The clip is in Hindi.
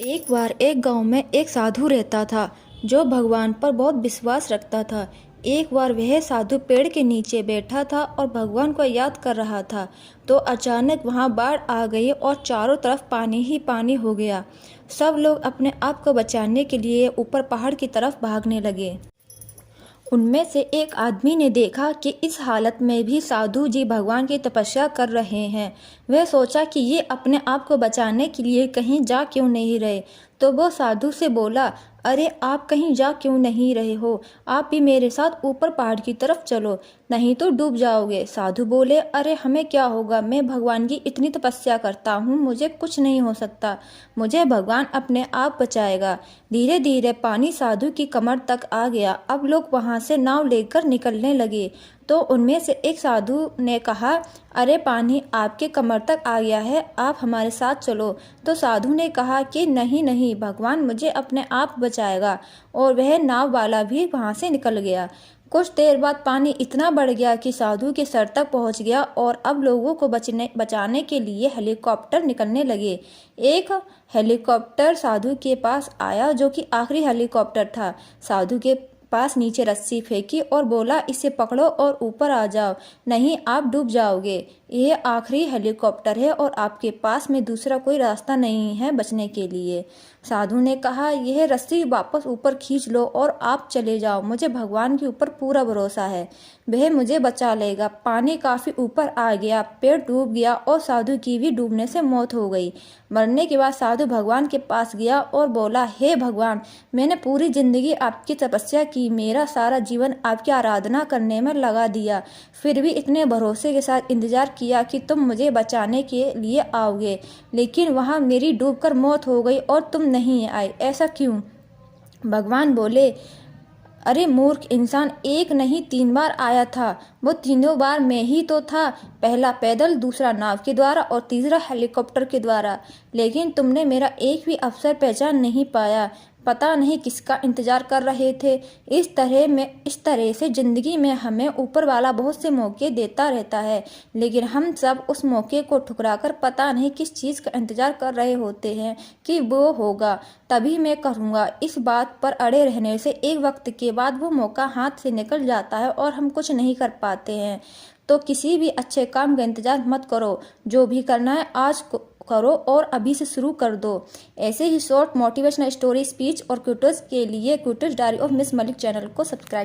एक बार एक गांव में एक साधु रहता था जो भगवान पर बहुत विश्वास रखता था। एक बार वह साधु पेड़ के नीचे बैठा था और भगवान को याद कर रहा था। तो अचानक वहां बाढ़ आ गई और चारों तरफ पानी ही पानी हो गया। सब लोग अपने आप को बचाने के लिए ऊपर पहाड़ की तरफ भागने लगे। उनमें से एक आदमी ने देखा कि इस हालत में भी साधु जी भगवान की तपस्या कर रहे हैं। वह सोचा कि ये अपने आप को बचाने के लिए कहीं जा क्यों नहीं रहे। तो वो साधु से बोला, अरे आप कहीं जा क्यों नहीं रहे हो? आप भी मेरे साथ ऊपर पहाड़ की तरफ चलो, नहीं तो डूब जाओगे। साधु बोले, अरे हमें क्या होगा, मैं भगवान की इतनी तपस्या करता हूँ, मुझे कुछ नहीं हो सकता, मुझे भगवान अपने आप बचाएगा। धीरे धीरे पानी साधु की कमर तक आ गया। अब लोग वहां से नाव लेकर निकलने लगे। तो उनमें से एक साधु ने कहा, अरे पानी आपके कमर तक आ गया है, आप हमारे साथ चलो। तो साधु ने कहा कि नहीं नहीं, भगवान मुझे अपने आप बचाएगा। और वह नाव वाला भी वहां से निकल गया। कुछ देर बाद पानी इतना बढ़ गया कि साधु के सर तक पहुंच गया और अब लोगों को बचाने के लिए हेलीकॉप्टर निकलने लगे। एक हेलीकॉप्टर साधु के पास आया जो कि आखिरी हेलीकॉप्टर था। साधु के पास नीचे रस्सी फेंकी और बोला, इसे पकड़ो और ऊपर आ जाओ, नहीं आप डूब जाओगे। यह आखिरी हेलीकॉप्टर है और आपके पास में दूसरा कोई रास्ता नहीं है बचने के लिए। साधु ने कहा, यह रस्सी वापस ऊपर खींच लो और आप चले जाओ, मुझे भगवान के ऊपर पूरा भरोसा है, वह मुझे बचा लेगा। पानी काफी ऊपर आ गया, पेड़ डूब गया और साधु की भी डूबने से मौत हो गई। मरने के बाद साधु भगवान के पास गया और बोला, हे भगवान, मैंने पूरी जिंदगी आपकी तपस्या की, मेरा सारा जीवन आपकी आराधना करने में लगा दिया, फिर भी इतने भरोसे के साथ इंतजार किया कि तुम मुझे बचाने के लिए आओगे, लेकिन वहां मेरी डूबकर मौत हो गई और तुम नहीं आए, ऐसा क्यों? भगवान बोले, अरे मूर्ख इंसान, एक नहीं 3 बार आया था, वो तीनों बार मैं ही तो था, पहला पैदल, दूसरा नाव के द्वारा और तीसरा हेलीकॉप्टर के द्वारा, लेकिन तुमने मेरा एक भी अवसर पहचान नहीं पाया, पता नहीं किसका इंतजार कर रहे थे। इस तरह से जिंदगी में हमें ऊपर वाला बहुत से मौके देता रहता है, लेकिन हम सब उस मौके को ठुकराकर पता नहीं किस चीज़ का इंतजार कर रहे होते हैं कि वो होगा तभी मैं करूँगा। इस बात पर अड़े रहने से एक वक्त के बाद वो मौका हाथ से निकल जाता है और हम कुछ नहीं कर पाते हैं। तो किसी भी अच्छे काम का इंतजार मत करो, जो भी करना है आज करो और अभी से शुरू कर दो। ऐसे ही शॉर्ट मोटिवेशनल स्टोरी, स्पीच और क्विज़ के लिए quiz diary of miss Malik channel को सब्सक्राइब